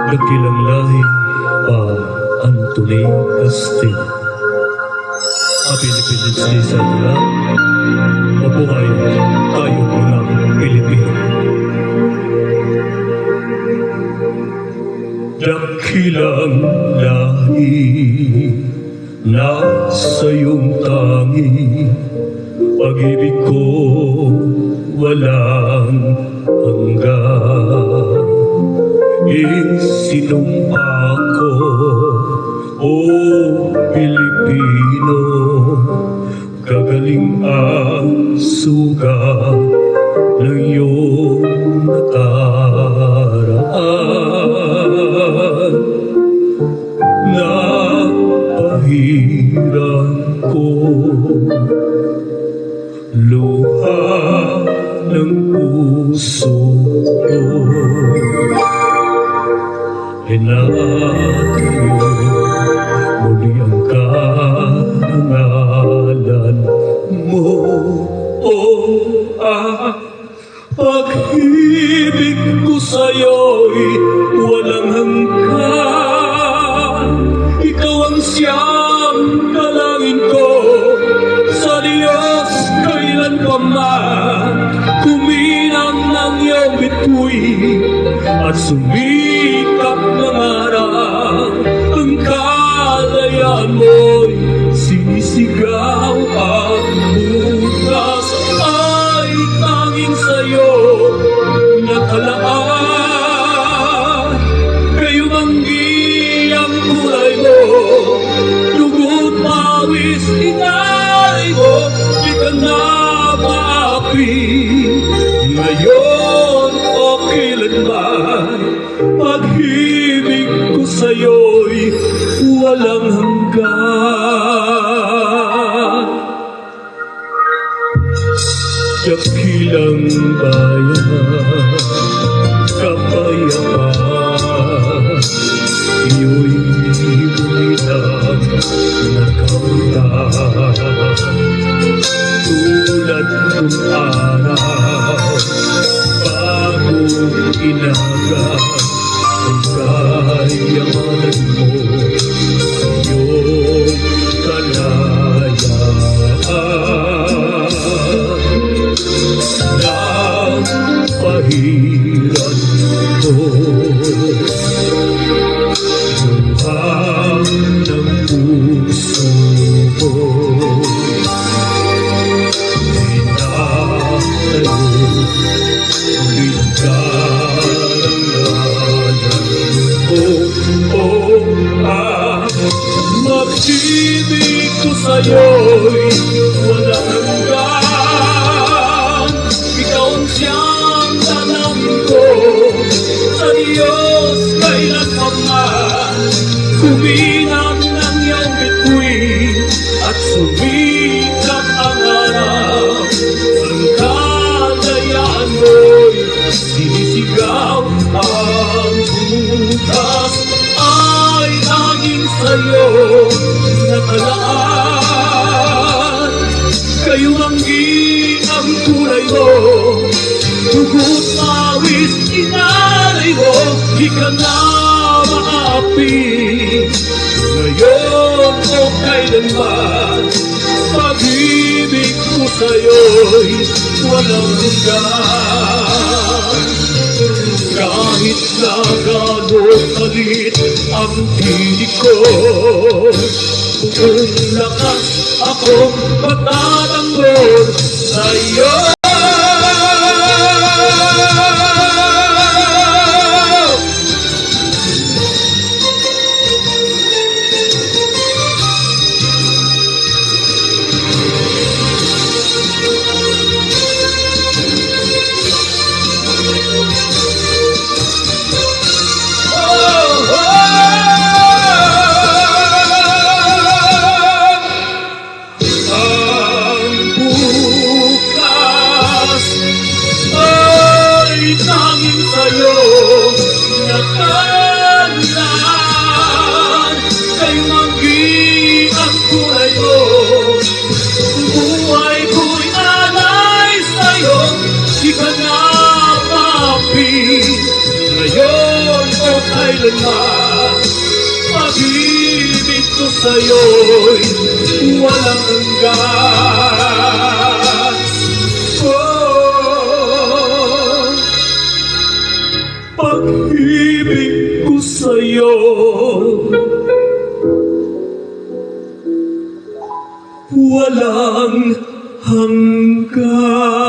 Dakilang lahi pa Anthony Castillo. Pilipinas ni Sandra, mabuhay tayo mga Pilipino. Dakilang lahi na sa iyong tangi, pag-ibig ko walang hanggan. Isinumpa ko, o Pilipino, kagaling ang sugat ng iyong nakaraan. Napahiran ko luha ng puso ko, inatayo muli ang karangalan mo. Pag-ibig ko sa'yo'y walang hanggan. Ikaw ang siyang dalangin ko sa Diyos kailan pa man. Kuminang ng iyong bituin at sumikap ng araw. Ang kalayaan mo'y sinisigaw. Ang bukas ay tanging sa'yo nakalaan. Kayo manggi ang kulay mo, dugo't pawis inalay mo. Di ka na maapi ngayon o kailanman. Pag-ibig ko sa'yo'y walang hanggan. Dakilang bayan, kapayapaan, iyo'y bumilang nakamtan. Tulad ng araw, bago inaga, ang kayamanan mo, iyong kalayaan. Napahiran ko luha ng puso ko, inatayo ulit karangalan mo. Mag-ibig ko sa'yo'y walang hanggan. Ikaw ang siyang dalangin ko sa Diyos kailan pa man. Kuminang ng iyong bituin at sumikap ang araw. Ang kalayaan mo'y sinisigaw. Ang bukas ay tanging sa'yo nakalaan. Kayo manggi ang kulay mo, dugo't pawis inalay mo. Di ka na maapi ngayon o kailanman. Pag-ibig ko sa'yo'y walang hanggan. Kahit na gano'n kalit ang tinig ko, kung lakas akong matatanggol sa'yo. Ang bukas kailanman. Pag-ibig ko sa'yo'y walang hanggan. Oh, pag-ibig ko sa'yo walang hanggan.